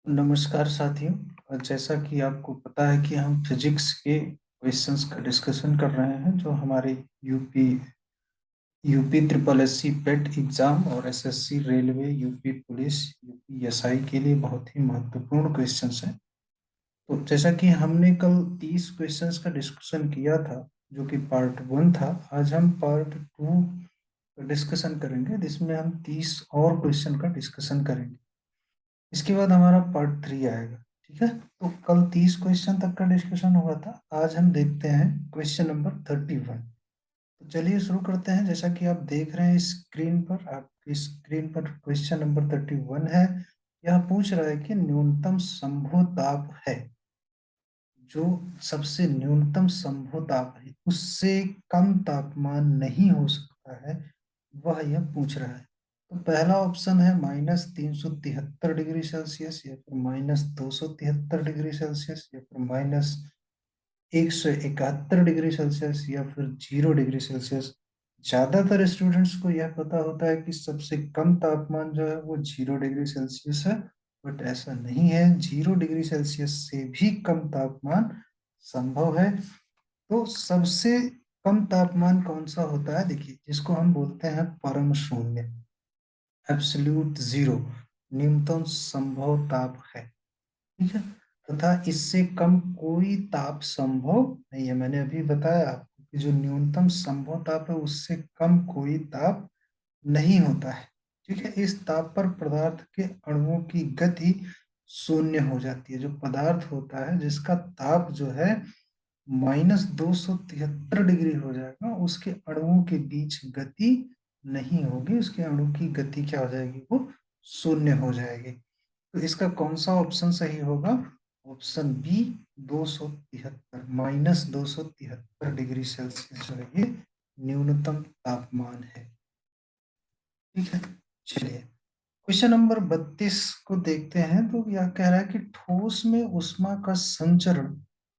नमस्कार साथियों। जैसा कि आपको पता है कि हम फिजिक्स के क्वेश्चंस का डिस्कशन कर रहे हैं जो हमारे UP UP triple SC PET exam और SSC railway UP police UP SI के लिए बहुत ही महत्वपूर्ण क्वेश्चंस हैं। तो जैसा कि हमने कल 30 क्वेश्चंस का डिस्कशन किया था जो कि पार्ट 1 था, आज हम पार्ट 2 का डिस्कशन करेंगे जिसमें हम 30 और क्वेश्चन का डिस्कशन करेंगे। इसके बाद हमारा पार्ट 3 आएगा। ठीक है, तो कल 30 क्वेश्चन तक का डिस्कशन हुआ था, आज हम देखते हैं क्वेश्चन नंबर 31। तो चलिए शुरू करते हैं। जैसा कि आप देख रहे हैं स्क्रीन पर, आपकी स्क्रीन पर क्वेश्चन नंबर 31 है। यह पूछ रहा है कि न्यूनतम संभव ताप है, जो सबसे न्यूनतम संभव ताप है उससे कम तापमान नहीं हो सकता है, वह यह पूछ रहा है। तो पहला ऑप्शन है -373 डिग्री सेल्सियस, या फिर -273 डिग्री सेल्सियस, या फिर -171 डिग्री सेल्सियस, या फिर 0 डिग्री सेल्सियस। ज्यादातर स्टूडेंट्स को यह पता होता है कि सबसे कम तापमान जो है वो 0 डिग्री सेल्सियस है, बट ऐसा नहीं है। 0 डिग्री सेल्सियस से भी कम तापमान संभव है। तो सबसे कम तापमान कौन सा होता है? देखिए, जिसको हम बोलते हैं परम शून्य, एब्सोल्यूट जीरो, न्यूनतम संभव ताप है। ठीक है, तथा इससे कम कोई ताप संभव नहीं है। मैंने अभी बताया आपको कि जो न्यूनतम संभव ताप है उससे कम कोई ताप नहीं होता है। ठीक है, इस ताप पर पदार्थ के अणुओं की गति शून्य हो जाती है। जो पदार्थ होता है जिसका ताप जो है -273 डिग्री हो जाएगा, उसके अणुओं के बीच गति नहीं होगी, उसके अणु की गति क्या हो जाएगी? वो शून्य हो जाएगी। तो इसका कौन सा ऑप्शन सही होगा? ऑप्शन बी, 273, -273 डिग्री सेल्सियस जो है ये न्यूनतम तापमान है। ठीक है, चलिए क्वेश्चन नंबर 32 को देखते हैं। तो यह कह रहा है कि ठोस में ऊष्मा का संचरण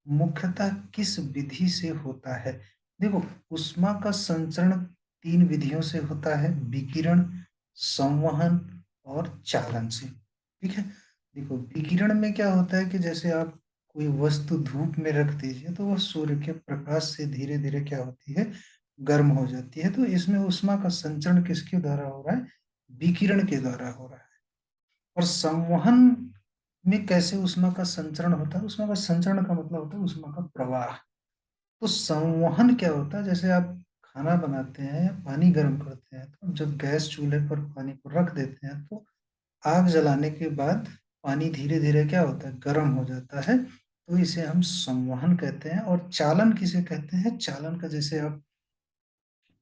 मुख्यतः किस विधि से होता है? देखो, ऊष्मा का संचरण तीन विधियों से होता है: विकिरण, संवहन और चालन से। ठीक है, देखो विकिरण में क्या होता है कि जैसे आप कोई वस्तु धूप में रख दीजिए तो वह सूर्य के प्रकाश से धीरे धीरे क्या होती है? गर्म हो जाती है। तो इसमें ऊष्मा का संचरण किसके द्वारा हो रहा है? विकिरण के द्वारा हो रहा है। और संवहन में कैसे ऊष्मा का संचरण होता है? ऊष्मा का संचरण का मतलब होता है ऊष्मा का प्रवाह। तो संवहन क्या होता है? जैसे आप खाना बनाते हैं या पानी गर्म करते हैं, तो जब गैस चूल्हे पर पानी को रख देते हैं तो आग जलाने के बाद पानी धीरे धीरे क्या होता है? गर्म हो जाता है। तो इसे हम संवहन कहते हैं। और चालन किसे कहते हैं? चालन का, जैसे आप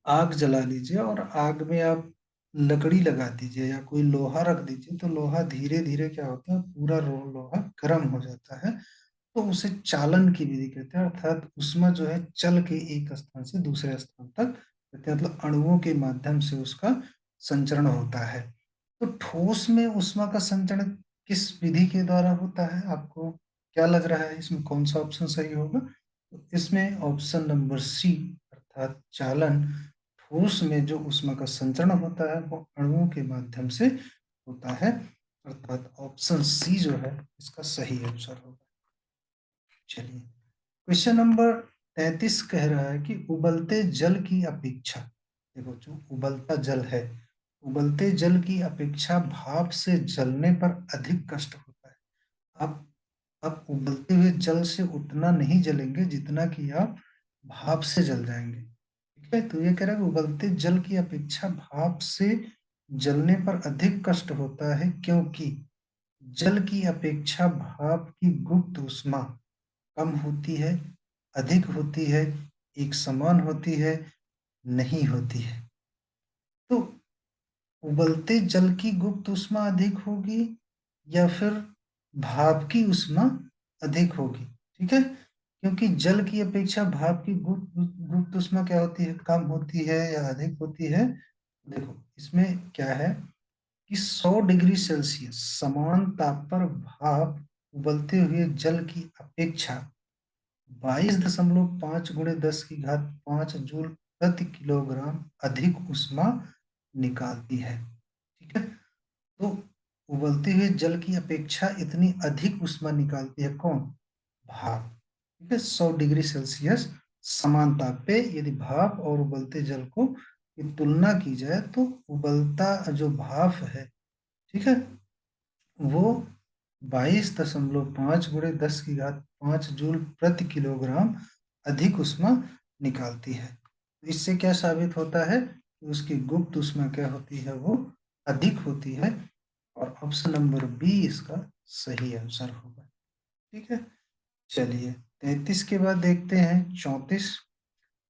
आग जला लीजिए और आग में आप लकड़ी लगा दीजिए या कोई लोहा रख दीजिए, तो लोहा धीरे धीरे क्या होता है? पूरा लोहा गर्म हो जाता है। तो उसे चालन की विधि कहते हैं। अर्थात ऊष्मा जो है चल के एक स्थान से दूसरे स्थान तक कहते हैं, मतलब अणुओं के माध्यम से उसका संचरण होता है। तो ठोस में ऊष्मा का संचरण किस विधि के द्वारा होता है? आपको क्या लग रहा है इसमें कौन सा ऑप्शन सही होगा? तो इसमें ऑप्शन नंबर सी, अर्थात चालन। ठोस में जो ऊष्मा का संचरण होता है वो अणुओं के माध्यम से होता है, अर्थात ऑप्शन सी जो है इसका सही आंसर होगा। चलिए क्वेश्चन नंबर 33 कह रहा है कि उबलते जल की अपेक्षा, देखो जो उबलता जल है, उबलते जल की अपेक्षा भाप से जलने पर अधिक कष्ट होता है। आप आप उबलते हुए जल से उतना नहीं जलेंगे जितना कि आप भाप से जल जाएंगे। ठीक है, तो ये कह रहा है कि उबलते जल की अपेक्षा भाप से जलने पर अधिक कष्ट होता है, क्योंकि जल की अपेक्षा भाप की गुप्त ऊष्मा कम होती है, अधिक होती है, एक समान होती है, नहीं होती है। तो उबलते जल की गुप्त ऊष्मा अधिक होगी या फिर भाप की ऊष्मा अधिक होगी? ठीक है, क्योंकि जल की अपेक्षा भाप की गुप्त गुप्त ऊष्मा क्या होती है? कम होती है या अधिक होती है? देखो इसमें क्या है कि 100 डिग्री सेल्सियस समान ताप पर भाप उबलते हुए जल की अपेक्षा 22.5 गुणे 10 की घात 5 जूल प्रति किलोग्राम अधिक ऊष्मा निकालती है। ठीक है, तो उबलते हुए जल की अपेक्षा इतनी अधिक ऊष्मा निकालती है कौन? भाप। ठीक है, 100 डिग्री सेल्सियस समान ताप पे यदि भाप और उबलते जल को की तुलना की जाए तो उबलता जो भाप है, ठीक है, वो 22.5 गुणे 10 की घात 5 जूल प्रति किलोग्राम अधिक ऊष्मा निकालती है। तो इससे क्या साबित होता है कि उसकी गुप्त ऊष्मा क्या होती है, वो अधिक होती है, और ऑप्शन नंबर बी इसका सही आंसर होगा। ठीक है, चलिए 33 के बाद देखते हैं 34।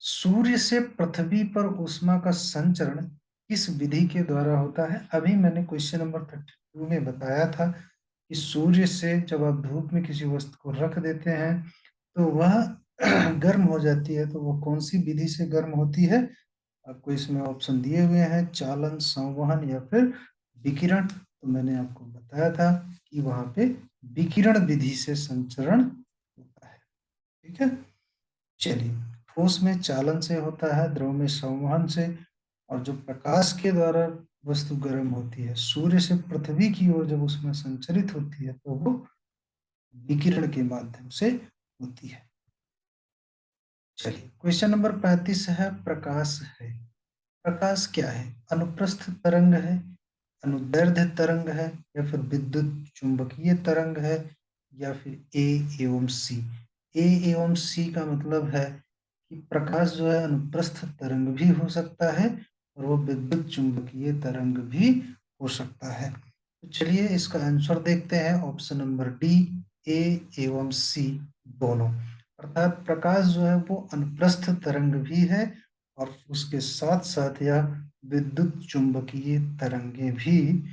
सूर्य से पृथ्वी पर ऊष्मा का संचरण किस विधि के द्वारा होता है? अभी मैंने क्वेश्चन नंबर 32 में बताया था कि सूर्य से जब आप धूप में किसी वस्तु को रख देते हैं तो वह गर्म हो जाती है, तो वो कौन सी विधि से गर्म होती है? आपको इसमें ऑप्शन दिए हुए हैं, चालन, संवहन या फिर विकिरण। तो मैंने आपको बताया था कि वहां पे विकिरण विधि से संचरण होता है। ठीक है, चलिए ठोस में चालन से होता है, द्रव में संवहन से, और जो प्रकाश के द्वारा वस्तु गर्म होती है सूर्य से पृथ्वी की ओर जब उसमें संचरित होती है तो वो विकिरण के माध्यम से होती है। चलिए क्वेश्चन नंबर 35 है, प्रकाश है। प्रकाश क्या है? अनुप्रस्थ तरंग है, अनुदैर्ध्य तरंग है, या फिर विद्युत चुंबकीय तरंग है, या फिर ए एवं सी। ए एवं सी का मतलब है कि प्रकाश जो है अनुप्रस्थ तरंग भी हो सकता है और वो विद्युत चुंबकीय तरंग भी हो सकता है। तो चलिए इसका आंसर देखते हैं, ऑप्शन नंबर डी, ए एवं सी दोनों। अर्थात प्रकाश जो है वो अनुप्रस्थ तरंग भी है और उसके साथ साथ यह विद्युत चुंबकीय तरंगे भी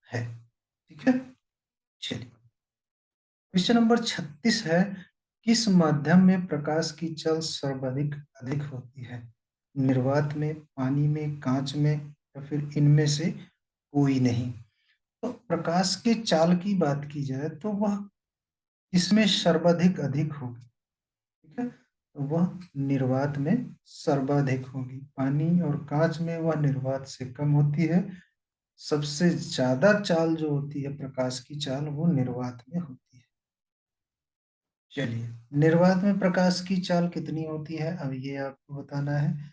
है। ठीक है, चलिए क्वेश्चन नंबर 36 है, किस माध्यम में प्रकाश की चल सर्वाधिक अधिक होती है? निर्वात में, पानी में, कांच में, या फिर इनमें से कोई नहीं? तो प्रकाश के चाल की बात की जाए तो वह इसमें सर्वाधिक अधिक होगी। ठीक है, तो वह निर्वात में सर्वाधिक होगी, पानी और कांच में वह निर्वात से कम होती है। सबसे ज्यादा चाल जो होती है प्रकाश की चाल वो निर्वात में होती है। चलिए निर्वात में प्रकाश की चाल कितनी होती है अब ये आपको बताना है।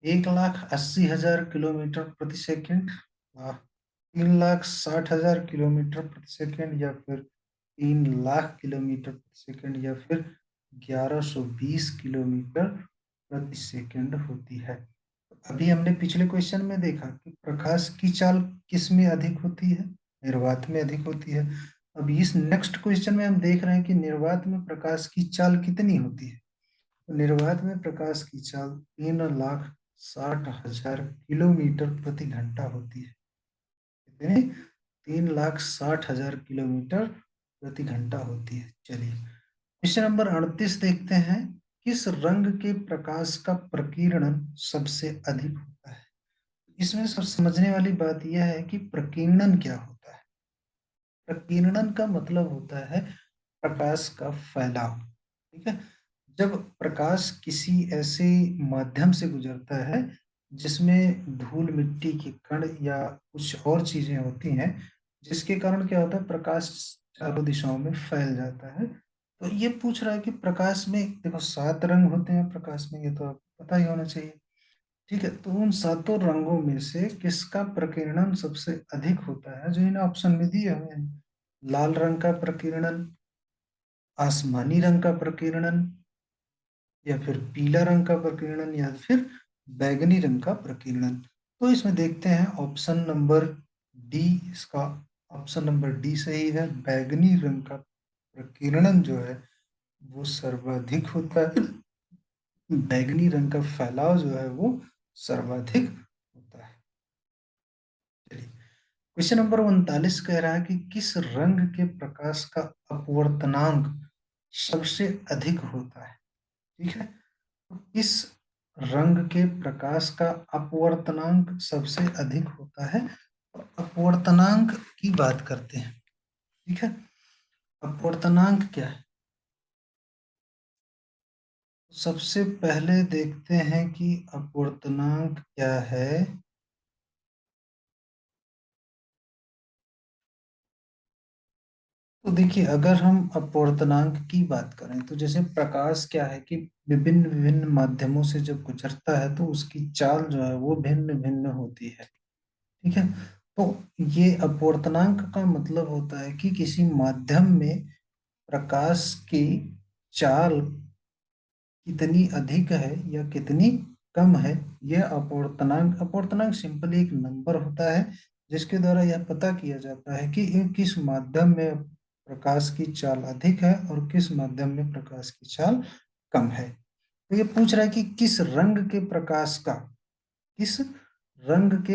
1,80,000 किलोमीटर प्रति सेकेंड, 3,60,000 किलोमीटर प्रति सेकेंड, या फिर 3 लाख किलोमीटर प्रति सेकेंड, या फिर 1120 किलोमीटर प्रति सेकेंड होती है। अभी हमने पिछले क्वेश्चन में देखा कि प्रकाश की चाल किस में अधिक होती है? निर्वात में अधिक होती है। अब इस नेक्स्ट क्वेश्चन में हम देख रहे हैं कि निर्वात में प्रकाश की चाल कितनी होती है। तो निर्वात में प्रकाश की चाल 3,60,000 किलोमीटर प्रति घंटा होती है। कितने? 3,60,000 किलोमीटर प्रति घंटा होती है। चलिए क्वेश्चन नंबर 38 देखते हैं, किस रंग के प्रकाश का प्रकीर्णन सबसे अधिक होता है? इसमें सब समझने वाली बात यह है कि प्रकीर्णन क्या होता है। प्रकीर्णन का मतलब होता है प्रकाश का फैलाव। ठीक है, जब प्रकाश किसी ऐसे माध्यम से गुजरता है जिसमें धूल मिट्टी के कण या कुछ और चीजें होती हैं जिसके कारण क्या होता है प्रकाश चारों दिशाओं में फैल जाता है। तो ये पूछ रहा है कि प्रकाश में देखो 7 रंग होते हैं प्रकाश में, ये तो आपको पता ही होना चाहिए। ठीक है, तो उन सातों रंगों में से किसका प्रकीर्णन सबसे अधिक होता है? जो इन ऑप्शन में दिए हुए हैं, लाल रंग का प्रकीर्णन, आसमानी रंग का प्रकीर्णन, या फिर पीला रंग का प्रकीर्णन, या फिर बैगनी रंग का प्रकीर्णन। तो इसमें देखते हैं ऑप्शन नंबर डी, इसका ऑप्शन नंबर डी सही है। बैगनी रंग का प्रकीर्णन जो है वो सर्वाधिक होता है। बैगनी रंग का फैलाव जो है वो सर्वाधिक होता है। चलिए क्वेश्चन नंबर 39 कह रहा है कि किस रंग के प्रकाश का अपवर्तनांक सबसे अधिक होता है? ठीक है, तो किस रंग के प्रकाश का अपवर्तनांक सबसे अधिक होता है? और अपवर्तनांक की बात करते हैं। ठीक है, अपवर्तनांक क्या है? सबसे पहले देखते हैं कि अपवर्तनांक क्या है। तो देखिए, अगर हम अपवर्तनांक की बात करें तो जैसे प्रकाश क्या है कि विभिन्न विभिन्न माध्यमों से जब गुजरता है तो उसकी चाल जो है वो भिन्न भिन्न होती है। ठीक है। तो ये अपवर्तनांक का मतलब होता है कि किसी माध्यम में प्रकाश की चाल कितनी अधिक है या कितनी कम है। यह अपवर्तनांक सिंपली एक नंबर होता है जिसके द्वारा यह पता किया जाता है कि किस माध्यम में प्रकाश की चाल अधिक है और किस माध्यम में प्रकाश की चाल कम है। तो ये पूछ रहा है कि किस रंग के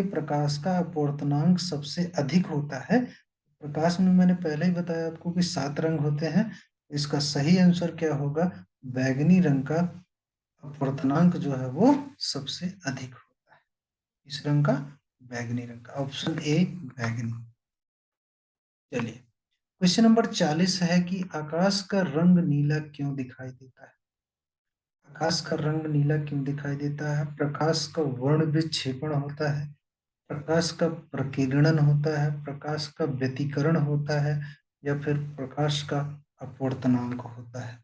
प्रकाश का अपवर्तनांक सबसे अधिक होता है। प्रकाश में मैंने पहले ही बताया आपको कि 7 रंग होते हैं। इसका सही आंसर क्या होगा? बैगनी रंग का अपवर्तनांक जो है वो सबसे अधिक होता है। इस रंग का, बैगनी रंग का, ऑप्शन ए बैगनी। चलिए, क्वेश्चन नंबर 40 है कि आकाश का रंग नीला क्यों दिखाई देता है। आकाश का रंग नीला क्यों दिखाई देता है? प्रकाश का वर्ण विक्षेपण होता है, प्रकाश का प्रकीर्णन होता है, प्रकाश का व्यतिकरण होता है, या फिर प्रकाश का अपवर्तनांक होता है।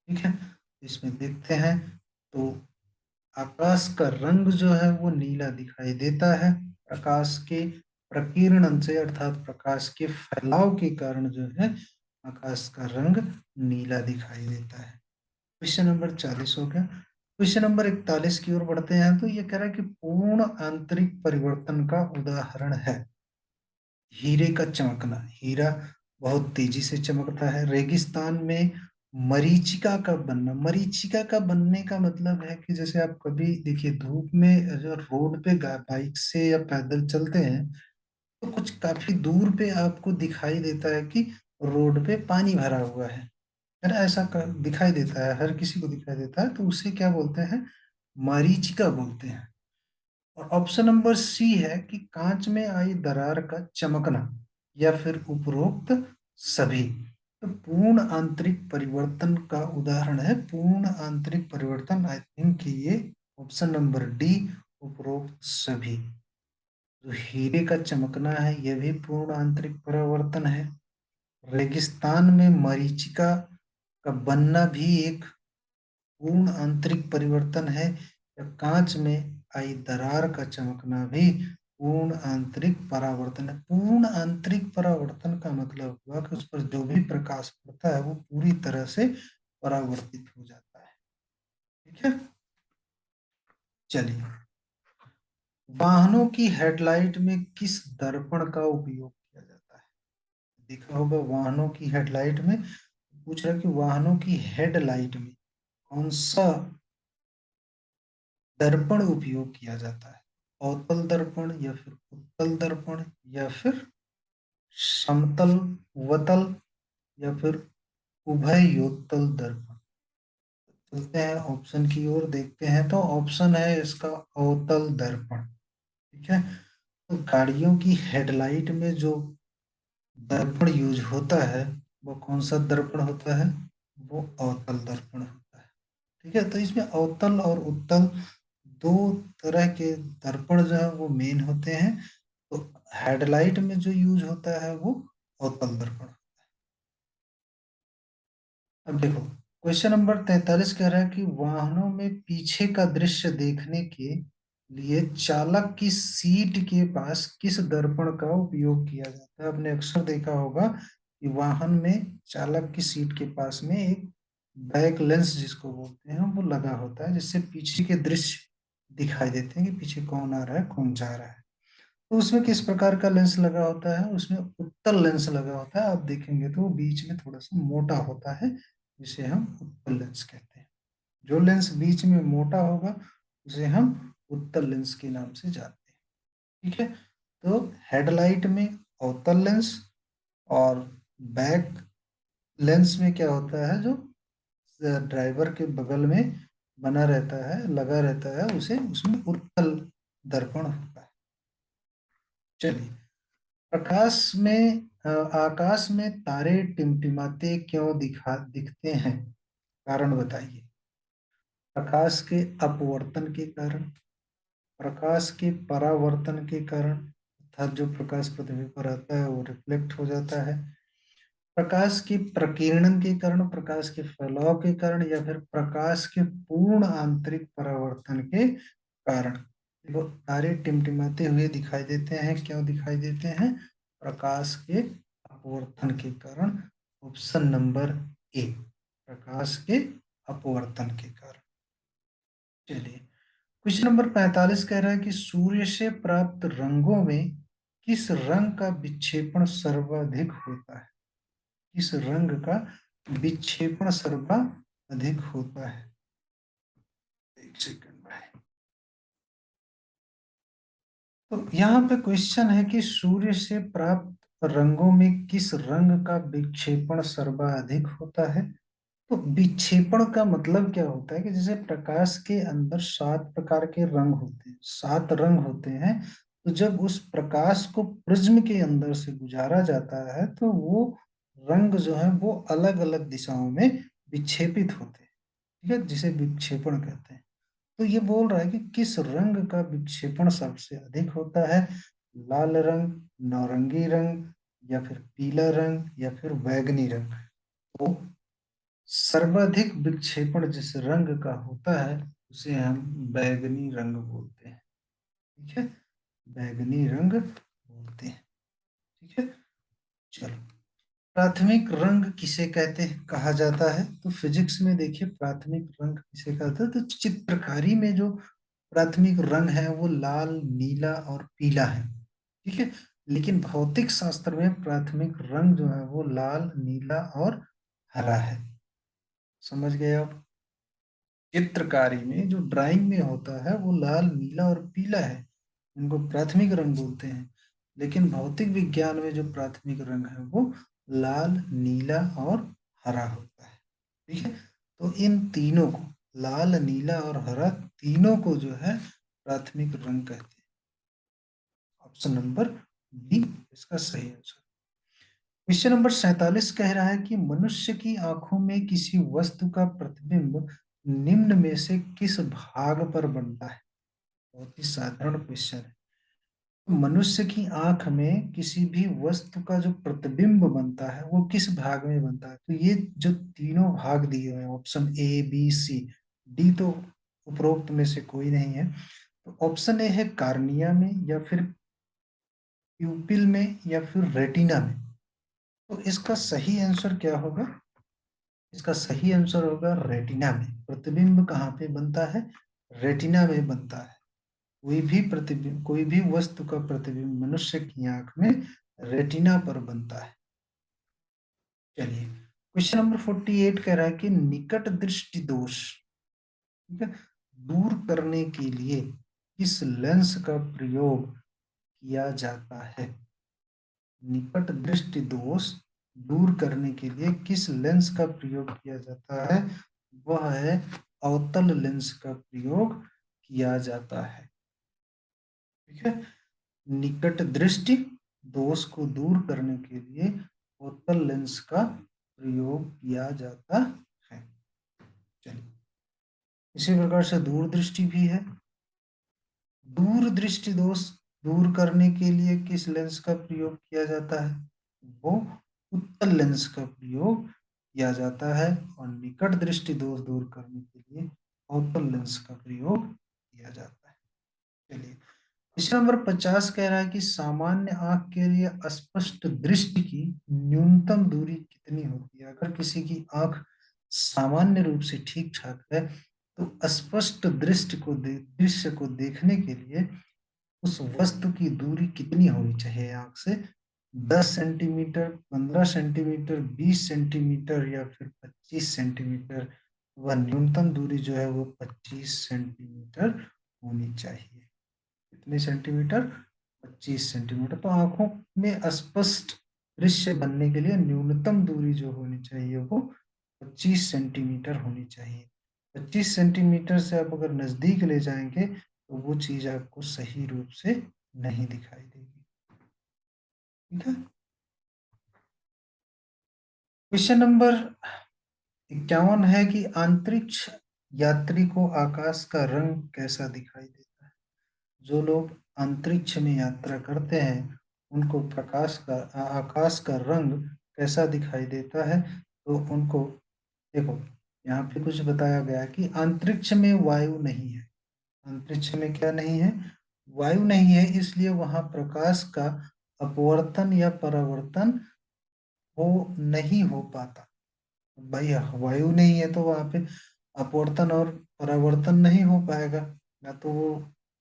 ठीक है, इसमें देखते हैं। तो आकाश का रंग जो है वो नीला दिखाई देता है प्रकाश के प्रकीर्णन से, अर्थात प्रकाश के फैलाव के कारण जो है आकाश का रंग नीला दिखाई देता है। क्वेश्चन नंबर 40 हो गया। क्वेश्चन नंबर 41 की ओर बढ़ते हैं। तो ये कह रहा है कि पूर्ण आंतरिक परिवर्तन का उदाहरण है। हीरे का चमकना, हीरा बहुत तेजी से चमकता है। रेगिस्तान में मरीचिका का बनना, मरीचिका का बनने का मतलब है कि जैसे आप कभी देखिए धूप में जो रोड पे बाइक से या पैदल चलते हैं तो कुछ काफी दूर पे आपको दिखाई देता है कि रोड पे पानी भरा हुआ है ना। ऐसा दिखाई देता है, हर किसी को दिखाई देता है, तो उसे क्या बोलते हैं? मरीचिका बोलते हैं। और ऑप्शन नंबर सी है कि कांच में आई दरार का चमकना, या फिर उपरोक्त सभी। तो पूर्ण आंतरिक परिवर्तन का उदाहरण है पूर्ण आंतरिक परिवर्तन, आई थिंक ये ऑप्शन नंबर डी, उपरोक्त सभी। जो हीरे का चमकना है यह भी पूर्ण आंतरिक परिवर्तन है। रेगिस्तान में मरीचिका का बनना भी एक पूर्ण आंतरिक परिवर्तन है, या कांच में आई दरार का चमकना भी पूर्ण आंतरिक परावर्तन है। पूर्ण आंतरिक परावर्तन का मतलब हुआ कि उस पर जो भी प्रकाश पड़ता है वो पूरी तरह से परावर्तित हो जाता है। ठीक है। चलिए, वाहनों की हेडलाइट में किस दर्पण का उपयोग किया जाता है? देखा होगा वाहनों की हेडलाइट में, पूछ रहा है कि वाहनों की हेडलाइट में कौन सा दर्पण उपयोग किया जाता है? अवतल दर्पण, या फिर उत्तल दर्पण, या फिर समतल वतल, या फिर उभयोत्तल दर्पण। चलते हैं ऑप्शन की ओर, देखते हैं। तो ऑप्शन है इसका अवतल दर्पण। ठीक है। तो गाड़ियों की हेडलाइट में जो दर्पण यूज होता है वो कौन सा दर्पण होता है? वो अवतल दर्पण होता है। ठीक है। तो इसमें अवतल और उत्तल दो तरह के दर्पण जो है वो मेन होते हैं। तो हेडलाइट में जो यूज होता है वो अवतल दर्पण। अब देखो, क्वेश्चन नंबर 43 कह रहा है कि वाहनों में पीछे का दृश्य देखने के लिए चालक की सीट के पास किस दर्पण का उपयोग किया जाता है? आपने अक्सर देखा होगा कि वाहन में चालक की सीट के पास में एक बैक लेंस जिसको बोलते हैं वो लगा होता है, जिससे पीछे के दृश्य दिखाई देते हैं कि पीछे कौन आ रहा है कौन जा रहा है। तो उसमें किस प्रकार का लेंस लगा होता है? उसमें उत्तल लेंस लगा होता है। आप देखेंगे तो वो बीच में थोड़ा सा मोटा होता है, जिसे हम उत्तल लेंस कहते हैं। जो लेंस बीच में मोटा होगा उसे हम उत्तल लेंस के नाम से जानते हैं। ठीक है। तो हेडलाइट में अवतल लेंस, और बैक लेंस में क्या होता है, जो ड्राइवर के बगल में बना रहता है, लगा रहता है, उसे उसमें उत्तल दर्पण होता है। चलिए, प्रकाश में आकाश में तारे टिमटिमाते क्यों दिखते हैं? कारण बताइए। प्रकाश के अपवर्तन के कारण, प्रकाश के परावर्तन के कारण, अर्थात जो प्रकाश पृथ्वी पर आता है वो रिफ्लेक्ट हो जाता है, प्रकाश की प्रकीर्णन के कारण, प्रकाश के फैलाव के कारण, या फिर प्रकाश के पूर्ण आंतरिक परावर्तन के कारण। देखो तारे टिमटिमाते हुए दिखाई देते हैं, क्यों दिखाई देते हैं? प्रकाश के अपवर्तन के कारण। ऑप्शन नंबर ए, प्रकाश के अपवर्तन के कारण। चलिए, क्वेश्चन नंबर 45 कह रहा है कि सूर्य से प्राप्त रंगों में किस रंग का विक्षेपण सर्वाधिक होता है? किस रंग का विक्षेपण सर्वाधिक होता है? एक सेकंड में। तो यहाँ पे क्वेश्चन है कि सूर्य से प्राप्त रंगों में किस रंग का विक्षेपण सर्वाधिक होता है? तो विक्षेपण का मतलब क्या होता है कि जैसे प्रकाश के अंदर 7 प्रकार के रंग होते हैं, 7 रंग होते हैं। तो जब उस प्रकाश को प्रिज्म के अंदर से गुजारा जाता है तो वो रंग जो है वो अलग अलग दिशाओं में विक्षेपित होते हैं। ठीक है, जिसे विक्षेपण कहते हैं। तो ये बोल रहा है कि किस रंग का विक्षेपण सबसे अधिक होता है? लाल रंग, नारंगी रंग, या फिर पीला रंग, या फिर बैंगनी रंग। तो सर्वाधिक विक्षेपण जिस रंग का होता है उसे हम बैंगनी रंग बोलते हैं। ठीक है, बैंगनी रंग बोलते हैं। ठीक है, चलो। प्राथमिक रंग किसे कहते हैं, कहा जाता है? तो फिजिक्स में देखिए प्राथमिक रंग किसे कहते हैं? तो चित्रकारी में जो प्राथमिक रंग है वो लाल, नीला और पीला है। ठीक है, लेकिन भौतिक शास्त्र में प्राथमिक रंग जो है वो लाल, नीला और हरा है। समझ गए आप? चित्रकारी में जो ड्राइंग में होता है वो लाल, नीला और पीला है, उनको प्राथमिक रंग बोलते हैं। लेकिन भौतिक विज्ञान में जो प्राथमिक रंग है वो लाल, नीला और हरा होता है। ठीक है, तो इन तीनों को, लाल, नीला और हरा, तीनों को जो है प्राथमिक रंग कहते हैं। ऑप्शन नंबर बी इसका सही आंसर। क्वेश्चन नंबर 47 कह रहा है कि मनुष्य की आंखों में किसी वस्तु का प्रतिबिंब निम्न में से किस भाग पर बनता है? बहुत ही साधारण क्वेश्चन है। मनुष्य की आंख में किसी भी वस्तु का जो प्रतिबिंब बनता है वो किस भाग में बनता है? तो ये जो तीनों भाग दिए हुए हैं, option A, B, C, D, तो उपरोक्त में से कोई नहीं है। तो ऑप्शन ए है कार्निया में, या फिर प्यूपिल में, या फिर रेटिना में। तो इसका सही आंसर क्या होगा? इसका सही आंसर होगा रेटिना में। प्रतिबिंब कहाँ पे बनता है? रेटिना में बनता है। कोई भी प्रतिबिंब, कोई भी वस्तु का प्रतिबिंब मनुष्य की आंख में रेटिना पर बनता है। चलिए, क्वेश्चन नंबर 48 कह रहा है कि निकट दृष्टि दोष, ठीक है, दूर करने के लिए किस लेंस का प्रयोग किया जाता है? निकट दृष्टि दोष दूर करने के लिए किस लेंस का प्रयोग किया जाता है? वह है अवतल लेंस का प्रयोग किया जाता है। ठीक है, निकट दृष्टि दोष को दूर करने के लिए अवतल लेंस का प्रयोग किया जाता है। चलिए, इसी प्रकार से दूर दृष्टि भी है। दूर दृष्टि दोष दूर करने के लिए किस लेंस का प्रयोग किया जाता है? वो उत्तल लेंस का प्रयोग किया जाता है। और निकट दृष्टि दोष दूर करने के लिए अवतल लेंस का प्रयोग किया जाता है। चलिए, क्वेश्चन नंबर 50 कह रहा है कि सामान्य आंख के लिए स्पष्ट दृष्टि की न्यूनतम दूरी कितनी होती है? अगर किसी की आंख सामान्य रूप से ठीक ठाक है तो स्पष्ट दृश्य को देखने के लिए उस वस्तु की दूरी कितनी होनी चाहिए आंख से? 10 सेंटीमीटर, 15 सेंटीमीटर, 20 सेंटीमीटर, या फिर 25 सेंटीमीटर? वह न्यूनतम दूरी जो है वो 25 सेंटीमीटर होनी चाहिए। कितने सेंटीमीटर? 25 सेंटीमीटर। तो आंखों में स्पष्ट दृश्य बनने के लिए न्यूनतम दूरी जो होनी चाहिए वो 25 सेंटीमीटर होनी चाहिए। 25 सेंटीमीटर से आप अगर नजदीक ले जाएंगे तो वो चीज आपको सही रूप से नहीं दिखाई देगी। ठीक है, क्वेश्चन नंबर 51 है कि अंतरिक्ष यात्री को आकाश का रंग कैसा दिखाई देता है? जो लोग अंतरिक्ष में यात्रा करते हैं उनको आकाश का रंग कैसा दिखाई देता है, तो उनको देखो, यहाँ पे कुछ बताया गया है कि अंतरिक्ष में वायु नहीं है। अंतरिक्ष में क्या नहीं है? वायु नहीं है, इसलिए वहां प्रकाश का अपवर्तन या परावर्तन हो नहीं हो पाता। भाई वायु नहीं है तो वहां पे अपवर्तन और परावर्तन नहीं हो पाएगा। ना तो वो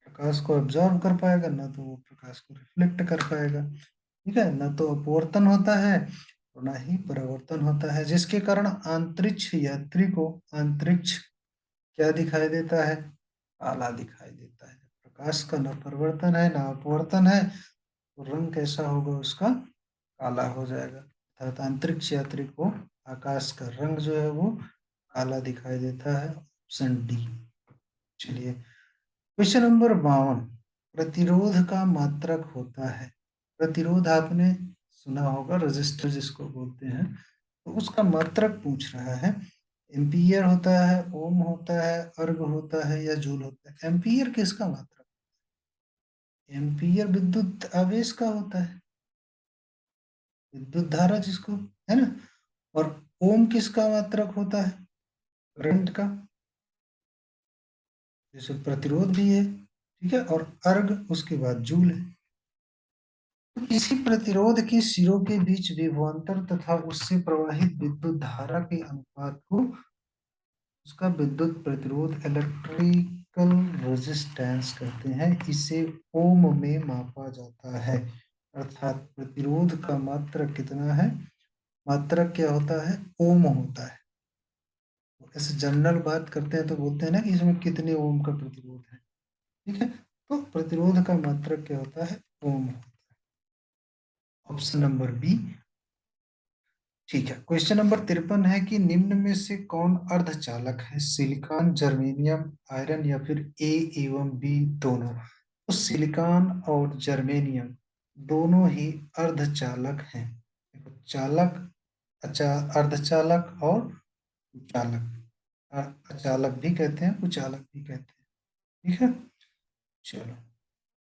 प्रकाश को एब्जॉर्ब कर पाएगा, ना तो वो प्रकाश को रिफ्लेक्ट कर पाएगा। ठीक है, ना तो अपवर्तन होता है और ना ही परावर्तन होता है, जिसके कारण अंतरिक्ष यात्री को अंतरिक्ष क्या दिखाई देता है? काला दिखाई देता है। प्रकाश का ना परिवर्तन है ना अपवर्तन है, तो रंग कैसा होगा उसका? काला हो जाएगा। अर्थात अंतरिक्ष यात्री को आकाश का रंग जो है वो काला दिखाई देता है। Option D. चलिए, क्वेश्चन नंबर 52। प्रतिरोध का मात्रक होता है। प्रतिरोध आपने सुना होगा, रजिस्टर जिसको बोलते हैं, तो उसका मात्रक पूछ रहा है। एम्पियर होता है, ओम होता है, अर्ग होता है या जूल होता है? एम्पियर किसका मात्रक? एम्पियर विद्युत आवेश का होता है, विद्युत धारा जिसको, है ना। और ओम किसका मात्रक होता है? करंट का, जैसे प्रतिरोध भी है। ठीक है, और अर्ग उसके बाद जूल है। तो किसी प्रतिरोध के सिरों के बीच विभवांतर तथा उससे प्रवाहित विद्युत धारा के अनुपात को उसका विद्युत प्रतिरोध, इलेक्ट्रिकल रेजिस्टेंस कहते हैं। इसे ओम में मापा जाता है। अर्थात प्रतिरोध का मात्रक कितना है? मात्रक क्या होता है? ओम होता है। ऐसे जनरल बात करते हैं तो बोलते हैं ना कि इसमें कितने ओम का प्रतिरोध है। ठीक है, तो प्रतिरोध का मात्रक क्या होता है? ओम। Option number B. ठीक है, क्वेश्चन नंबर 53 है कि निम्न में से कौन अर्धचालक है? सिलिकॉन, जर्मेनियम, आयरन या फिर ए एवं बी दोनों? तो सिलिकॉन और जर्मेनियम दोनों ही अर्धचालक हैं। देखो, चालक, अर्धचालक और चालक, अचालक भी कहते हैं, कुचालक भी कहते हैं। ठीक है, चलो।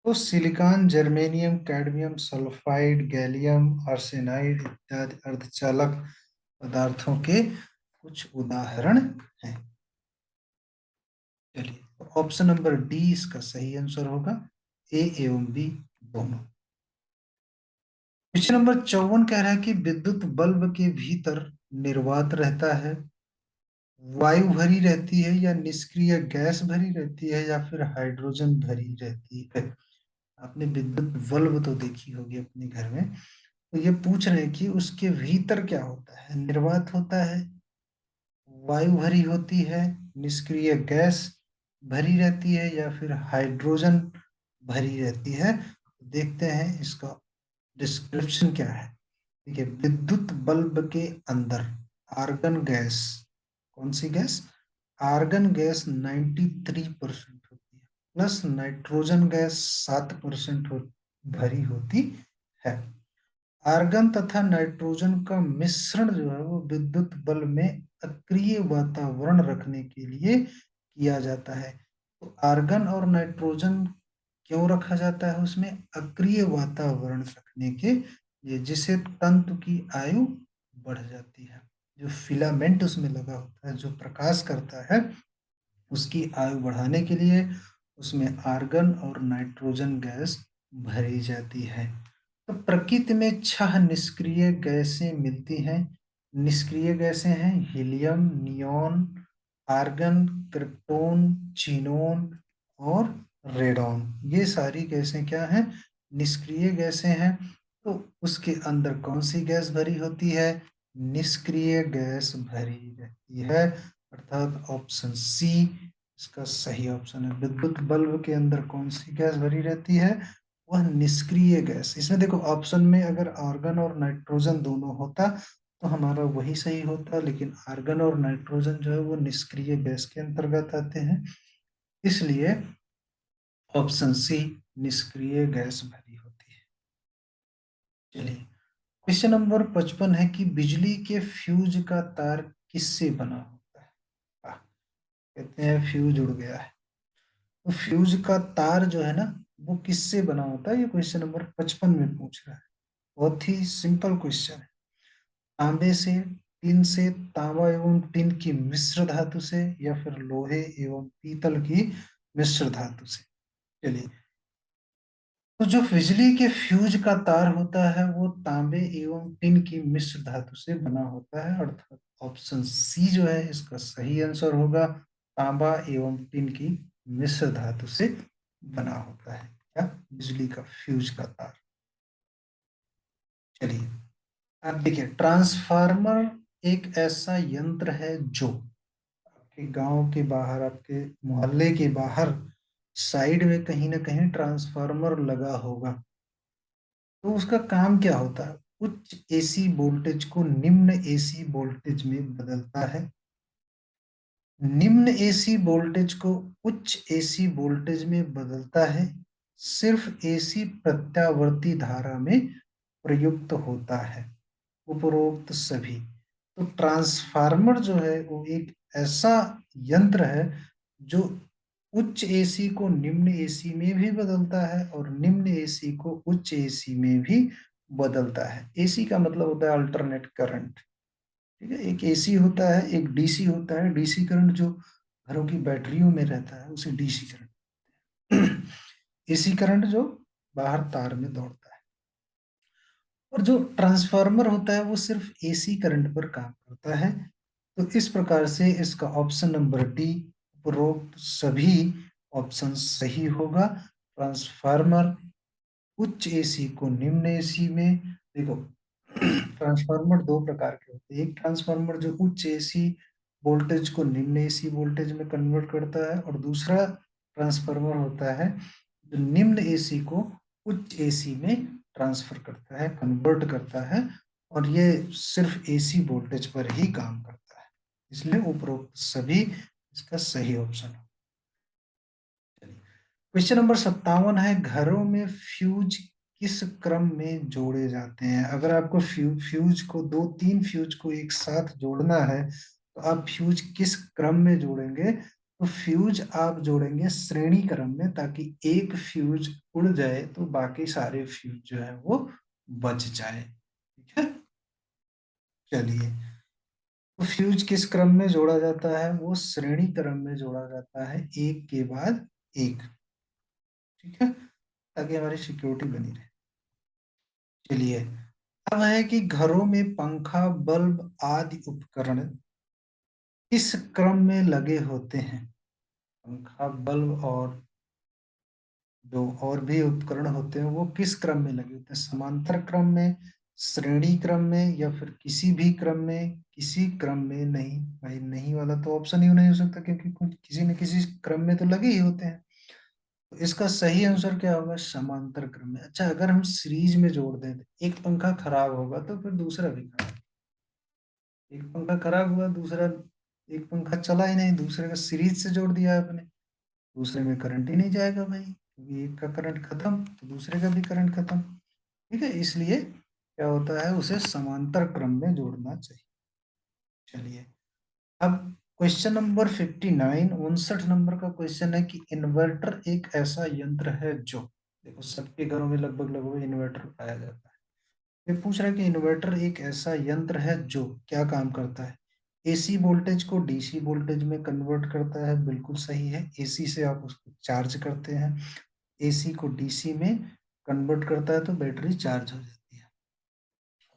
तो silicon, germanium, cadmium sulphide, gallium arsenide इत्यादि अर्धचालक पदार्थों के कुछ उदाहरण हैं। चलिए, तो ऑप्शन नंबर डी इसका सही आंसर होगा, ए एवं बी दोनों। क्वेश्चन नंबर 54 कह रहा है कि विद्युत बल्ब के भीतर निर्वात रहता है, वायु भरी रहती है या निष्क्रिय गैस भरी रहती है या फिर हाइड्रोजन भरी रहती है? आपने विद्युत बल्ब तो देखी होगी अपने घर में। तो ये पूछ रहे हैं कि उसके भीतर क्या होता है? निर्वात होता है, वायु भरी होती है, निष्क्रिय गैस भरी रहती है या फिर हाइड्रोजन भरी रहती है? देखते हैं इसका डिस्क्रिप्शन क्या है। ठीक है, विद्युत बल्ब के अंदर आर्गन गैस, कौन सी गैस? आर्गन गैस 93% होती है, प्लस नाइट्रोजन गैस 7% भरी होती है। आर्गन तथा नाइट्रोजन का मिश्रण जो है वो विद्युत बल्ब में अक्रिय वातावरण रखने के लिए किया जाता है। तो आर्गन और नाइट्रोजन क्यों रखा जाता है उसमें? अक्रिय वातावरण रखने के लिए, जिससे तंतु की आयु बढ़ जाती है। जो फिलामेंट उसमें लगा होता है, जो प्रकाश करता है, उसकी आयु बढ़ाने के लिए उसमें आर्गन और नाइट्रोजन गैस भरी जाती है। तो प्रकृति में 6 निष्क्रिय गैसें मिलती हैं। निष्क्रिय गैसें हैं हीलियम, नियॉन, आर्गन, क्रिप्टोन, चीनोन और रेडॉन। ये सारी गैसें क्या हैं? निष्क्रिय गैसें हैं। तो उसके अंदर कौन सी गैस भरी होती है? निष्क्रिय गैस भरी रहती है। अर्थात ऑप्शन सी इसका सही ऑप्शन है। विद्युत बल्ब के अंदर कौन सी गैस भरी रहती है? वह निष्क्रिय गैस। इसमें देखो, ऑप्शन में अगर आर्गन और नाइट्रोजन दोनों होता तो हमारा वही सही होता, लेकिन आर्गन और नाइट्रोजन जो है वो निष्क्रिय गैस के अंतर्गत आते हैं, इसलिए ऑप्शन सी निष्क्रिय गैस भरी होती है। चलिए, क्वेश्चन नंबर 55 है कि बिजली के फ्यूज का तार किससे बना होता है? आह, कहते हैं फ्यूज उड़ गया है। तो फ्यूज का तार जो है ना, वो किससे बना होता है? ये क्वेश्चन नंबर 55 में पूछ रहा है। बहुत ही सिंपल क्वेश्चन है। तांबे से, टिन से, तांबा एवं टिन की मिश्र धातु से, या फिर लोहे एवं पीतल की मिश्र धातु से। चलिए, तो जो बिजली के फ्यूज का तार होता है वो तांबे एवं टिन की मिश्र धातु से बना होता है, अर्थात ऑप्शन सी जो है इसका सही आंसर होगा। तांबा एवं टिन की मिश्र धातु से बना होता है क्या, बिजली का फ्यूज का तार। चलिए, अब देखिए, ट्रांसफार्मर एक ऐसा यंत्र है जो आपके गांव के बाहर, आपके मोहल्ले के बाहर साइड में कहीं ना कहीं ट्रांसफार्मर लगा होगा। तो उसका काम क्या होता है? उच्च एसी वोल्टेज को निम्न एसी वोल्टेज में बदलता है। निम्न एसी वोल्टेज को उच्च एसी वोल्टेज में बदलता है। सिर्फ एसी प्रत्यावर्ती धारा में प्रयुक्त होता है। उपरोक्त सभी। तो ट्रांसफार्मर जो है वो एक ऐसा यंत्र है जो उच्च एसी को निम्न एसी में भी बदलता है और निम्न एसी को उच्च एसी में भी बदलता है। एसी का मतलब होता है अल्टरनेट करंट। ठीक है, एक एसी होता है, एक डीसी होता है। डीसी करंट जो घरों की बैटरियों में रहता है उसे डीसी करंट। एसी करंट जो बाहर तार में दौड़ता है। और जो ट्रांसफार्मर होता है वो सिर्फ एसी करंट पर काम करता है। तो इस प्रकार से इसका ऑप्शन नंबर डी, उपरोक्त सभी ऑप्शन सही होगा। ट्रांसफार्मर उच्च एसी को निम्न एसी में, देखो, ट्रांसफार्मर दो प्रकार के होते हैं। एक ट्रांसफार्मर जो उच्च एसी वोल्टेज को निम्न एसी वोल्टेज में कन्वर्ट करता है, और दूसरा ट्रांसफार्मर होता है जो निम्न एसी को उच्च एसी में ट्रांसफर करता है, कन्वर्ट करता है, और ये सिर्फ एसी वोल्टेज पर ही काम करता है। इसलिए उपरोक्त सभी इसका सही ऑप्शन है। क्वेश्चन नंबर 57 है, घरों में फ्यूज किस क्रम में जोड़े जाते हैं? अगर आपको फ्यूज को, दो तीन फ्यूज को एक साथ जोड़ना है तो आप फ्यूज किस क्रम में जोड़ेंगे? तो फ्यूज आप जोड़ेंगे श्रेणी क्रम में, ताकि एक फ्यूज उड़ जाए तो बाकी सारे फ्यूज जो है वो बच जाए। ठीक है, चलिए, तो फ्यूज किस क्रम में जोड़ा जाता है? वो श्रेणी क्रम में जोड़ा जाता है, एक के बाद एक। ठीक है, ताकि हमारी सिक्योरिटी बनी रहे। चलिए, अब है कि घरों में पंखा, बल्ब आदि उपकरण किस क्रम में लगे होते हैं? पंखा, बल्ब और जो और भी उपकरण होते हैं वो किस क्रम में लगे होते हैं? समांतर क्रम में, श्रेणी क्रम में, या फिर किसी भी क्रम में? किसी क्रम में नहीं भाई, नहीं वाला तो ऑप्शन ही नहीं हो सकता, क्योंकि कुछ किसी न किसी क्रम में तो लगे ही होते हैं। तो इसका सही आंसर क्या होगा? समांतर क्रम में। अच्छा, अगर हम सीरीज में जोड़ दें तो एक पंखा खराब होगा तो फिर दूसरा भी खराब। एक पंखा खराब हुआ, दूसरा, एक पंखा चला ही नहीं, दूसरे का सीरीज से जोड़ दिया आपने, दूसरे में करंट ही नहीं जाएगा भाई, क्योंकि एक का करंट खत्म तो दूसरे का भी करंट खत्म। ठीक है, इसलिए क्या होता है, उसे समांतर क्रम में जोड़ना चाहिए। चलिए, अब क्वेश्चन नंबर 59, 59 नंबर का क्वेश्चन है कि इन्वर्टर एक ऐसा यंत्र है जो, देखो सबके घरों में लगभग लगभग इन्वर्टर पाया जाता है। ये पूछ रहा है कि इन्वर्टर एक ऐसा यंत्र है जो क्या काम करता है? एसी वोल्टेज को डीसी वोल्टेज में कन्वर्ट करता है, बिल्कुल सही है। एसी से आप उसको चार्ज करते हैं, एसी को डीसी में कन्वर्ट करता है तो बैटरी चार्ज हो जाती है।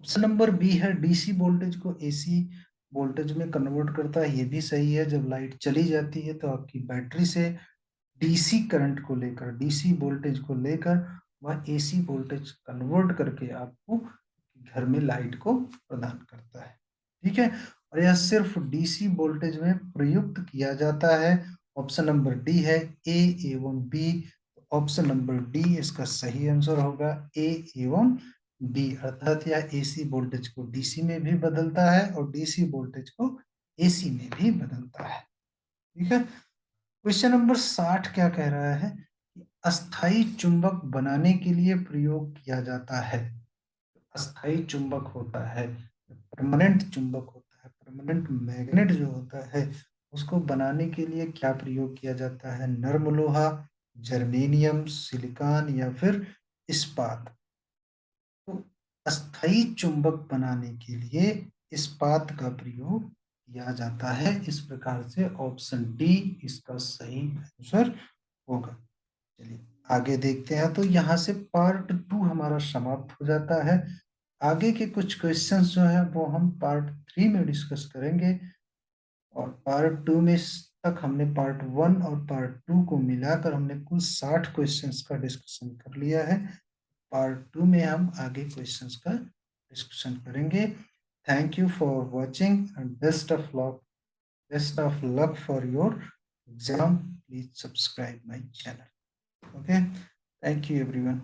ऑप्शन नंबर बी है, डीसी वोल्टेज को एसी वोल्टेज में कन्वर्ट करता है, ये भी सही है। जब लाइट चली जाती है तो आपकी बैटरी से डीसी करंट को लेकर, डीसी वोल्टेज को लेकर वह एसी वोल्टेज कन्वर्ट करके आपको घर में लाइट को प्रदान करता है। ठीक है, और यह सिर्फ डीसी वोल्टेज में प्रयुक्त किया जाता है। ऑप्शन नंबर डी है, ए एवं बी। ऑप्शन नंबर डी इसका सही आंसर होगा, ए एवं बी, अर्थात यह एसी वोल्टेज को डीसी में भी बदलता है और डीसी वोल्टेज को एसी में भी बदलता है। ठीक है, क्वेश्चन नंबर 60 क्या कह रहा है? अस्थाई चुंबक बनाने के लिए प्रयोग किया जाता है। अस्थाई चुंबक होता है, परमानेंट चुंबक होता है, परमानेंट मैग्नेट जो होता है, उसको बनाने के लिए क्या प्रयोग किया जाता है? नर्म लोहा, जर्मेनियम, सिलिकॉन, या फिर इस्पात? तो अस्थायी चुंबक बनाने के लिए इस्पात का प्रयोग किया जाता है। इस प्रकार से ऑप्शन डी इसका सही आंसर होगा। चलिए आगे देखते हैं। तो यहाँ से पार्ट 2 हमारा समाप्त हो जाता है। आगे के कुछ क्वेश्चंस जो है वो हम पार्ट 3 में डिस्कस करेंगे। और पार्ट 2 में तक हमने पार्ट 1 और पार्ट 2 को मिलाकर हमने कुल 60 क्वेश्चंस का डिस्कशन कर लिया है। पार्ट 2 में हम आगे क्वेश्चंस का डिस्कशन करेंगे। Thank you for watching and best of luck for your exam. Please subscribe my channel. Okay, thank you everyone.